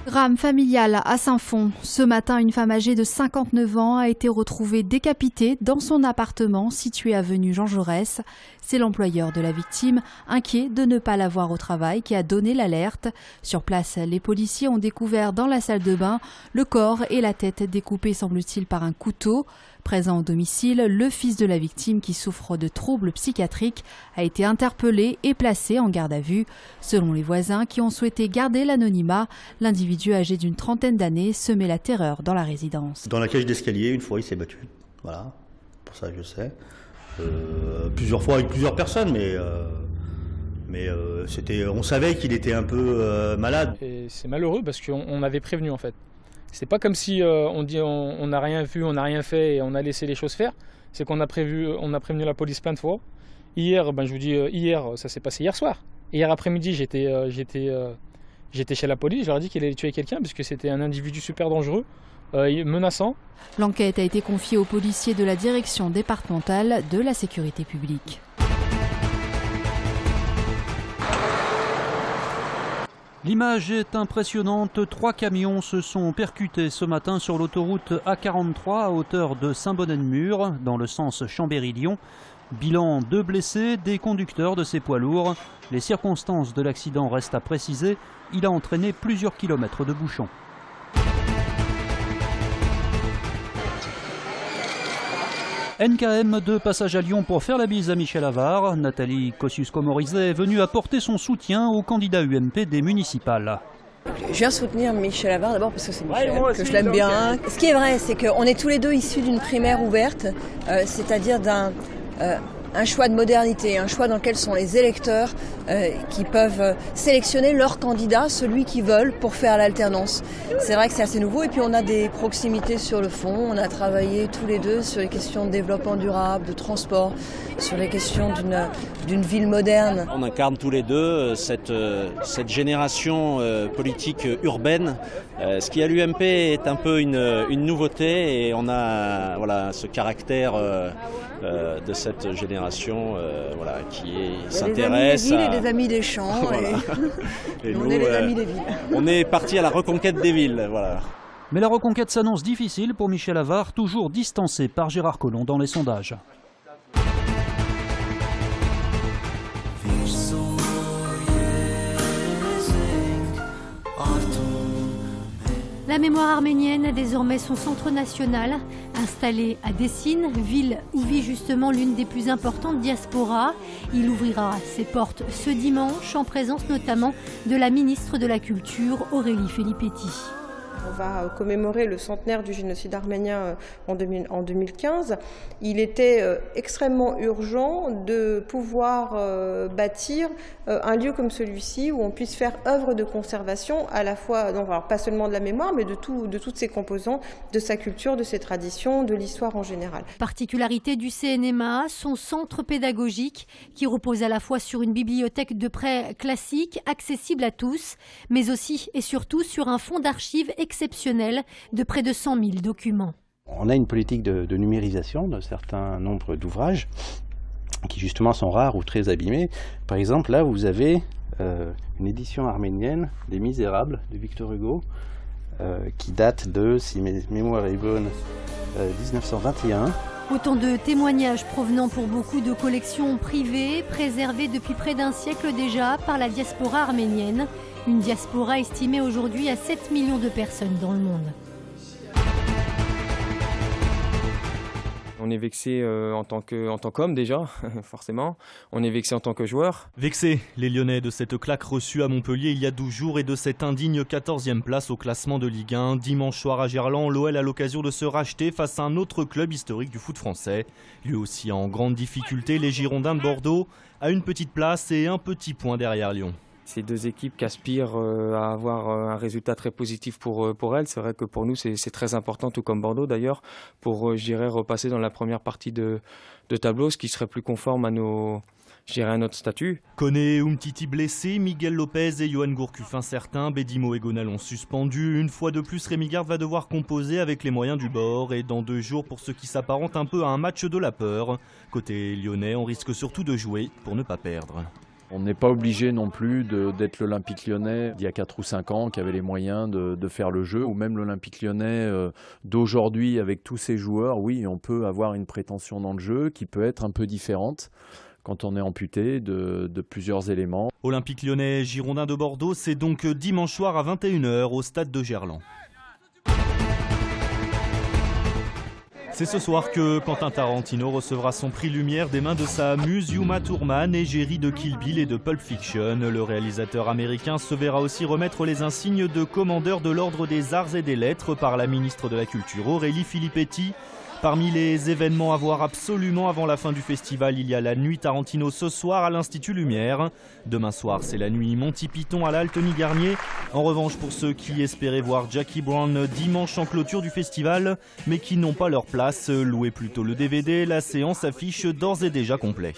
Drame familial à Saint-Fond. Ce matin, une femme âgée de 59 ans a été retrouvée décapitée dans son appartement situé avenue Jean Jaurès. C'est l'employeur de la victime, inquiet de ne pas la voir au travail, qui a donné l'alerte. Sur place, les policiers ont découvert dans la salle de bain le corps et la tête découpés, semble-t-il, par un couteau. Présent au domicile, le fils de la victime, qui souffre de troubles psychiatriques, a été interpellé et placé en garde à vue. Selon les voisins qui ont souhaité garder l'anonymat, l'individu âgé d'une trentaine d'années semait la terreur dans la résidence. Dans la cage d'escalier, une fois, il s'est battu. Voilà, pour ça je sais. Plusieurs fois avec plusieurs personnes, mais on savait qu'il était un peu malade. Et c'est malheureux parce qu'on avait prévenu en fait. C'est pas comme si on dit on n'a rien vu, on n'a rien fait et on a laissé les choses faire. C'est qu'on a prévenu la police plein de fois. Hier, je vous dis hier, ça s'est passé hier soir. Hier après-midi, j'étais chez la police, je leur ai dit qu'il allait tuer quelqu'un puisque c'était un individu super dangereux, menaçant. L'enquête a été confiée aux policiers de la direction départementale de la sécurité publique. L'image est impressionnante. 3 camions se sont percutés ce matin sur l'autoroute A43 à hauteur de Saint-Bonnet-de-Mur, dans le sens Chambéry-Lyon. Bilan 2 blessés, des conducteurs de ces poids lourds. Les circonstances de l'accident restent à préciser. Il a entraîné plusieurs kilomètres de bouchons. NKM de passage à Lyon pour faire la bise à Michel Avare. Nathalie Kosciusko-Morizet est venue apporter son soutien au candidat UMP des municipales. Je viens soutenir Michel Avare d'abord parce que c'est Michel, que je l'aime bien. Ce qui est vrai, c'est qu'on est tous les deux issus d'une primaire ouverte, c'est-à-dire d'un choix de modernité, un choix dans lequel sont les électeurs qui peuvent sélectionner leur candidat, celui qu'ils veulent, pour faire l'alternance. C'est vrai que c'est assez nouveau et puis on a des proximités sur le fond. On a travaillé tous les deux sur les questions de développement durable, de transport, sur les questions d'une ville moderne. On incarne tous les deux cette génération politique urbaine. Ce qui à l'UMP est un peu une nouveauté et on a ce caractère de cette génération qui s'intéresse à... des amis des champs. Voilà. Et on nous, est les amis des villes. On est parti à la reconquête des villes. Voilà. Mais la reconquête s'annonce difficile pour Michel Avare, toujours distancé par Gérard Collomb dans les sondages. La mémoire arménienne a désormais son centre national, installé à Dessine, ville où vit justement l'une des plus importantes diasporas. Il ouvrira ses portes ce dimanche, en présence notamment de la ministre de la Culture, Aurélie Filippetti. On va commémorer le centenaire du génocide arménien en 2015. Il était extrêmement urgent de pouvoir bâtir un lieu comme celui-ci où on puisse faire œuvre de conservation à la fois, donc, alors, pas seulement de la mémoire, mais de toutes ses composantes, de sa culture, de ses traditions, de l'histoire en général. Particularité du CNMA, son centre pédagogique qui repose à la fois sur une bibliothèque de prêt classique, accessible à tous, mais aussi et surtout sur un fonds d'archives exceptionnel de près de 100 000 documents. On a une politique de numérisation d'un certain nombre d'ouvrages qui justement sont rares ou très abîmés. Par exemple, là vous avez une édition arménienne des Misérables de Victor Hugo qui date de, si mes mémoires est bonne, 1921. Autant de témoignages provenant pour beaucoup de collections privées, préservées depuis près d'un siècle déjà par la diaspora arménienne. Une diaspora estimée aujourd'hui à 7 millions de personnes dans le monde. On est vexé en tant qu'homme déjà, forcément. On est vexé en tant que joueur. Vexés, les Lyonnais de cette claque reçue à Montpellier il y a 12 jours et de cette indigne 14e place au classement de Ligue 1. Dimanche soir à Gerland, l'OL a l'occasion de se racheter face à un autre club historique du foot français. Lui aussi en grande difficulté, les Girondins de Bordeaux, à une petite place et un petit point derrière Lyon. Ces deux équipes qui aspirent à avoir un résultat très positif pour elles. C'est vrai que pour nous, c'est très important, tout comme Bordeaux d'ailleurs, pour, repasser dans la première partie de tableau, ce qui serait plus conforme à notre statut. Koné, Umtiti blessé, Miguel Lopez et Johan Gourcuff incertains, Bédimo et Gonalon suspendus. Une fois de plus, Rémi Garde va devoir composer avec les moyens du bord et dans 2 jours pour ce qui s'apparente un peu à un match de la peur. Côté lyonnais, on risque surtout de jouer pour ne pas perdre. On n'est pas obligé non plus d'être l'Olympique Lyonnais d'il y a 4 ou 5 ans qui avait les moyens de faire le jeu, ou même l'Olympique Lyonnais d'aujourd'hui avec tous ses joueurs. Oui, on peut avoir une prétention dans le jeu qui peut être un peu différente quand on est amputé de plusieurs éléments. Olympique Lyonnais Girondins de Bordeaux, c'est donc dimanche soir à 21 h au stade de Gerland. C'est ce soir que Quentin Tarantino recevra son prix Lumière des mains de sa muse Uma Thurman, égérie de Kill Bill et de Pulp Fiction. Le réalisateur américain se verra aussi remettre les insignes de commandeur de l'Ordre des Arts et des Lettres par la ministre de la Culture Aurélie Filippetti. Parmi les événements à voir absolument avant la fin du festival, il y a la nuit Tarantino ce soir à l'Institut Lumière. Demain soir, c'est la nuit Monty Python à la Altony Garnier. En revanche, pour ceux qui espéraient voir Jackie Brown dimanche en clôture du festival, mais qui n'ont pas leur place, louez plutôt le DVD, la séance affiche d'ores et déjà complet.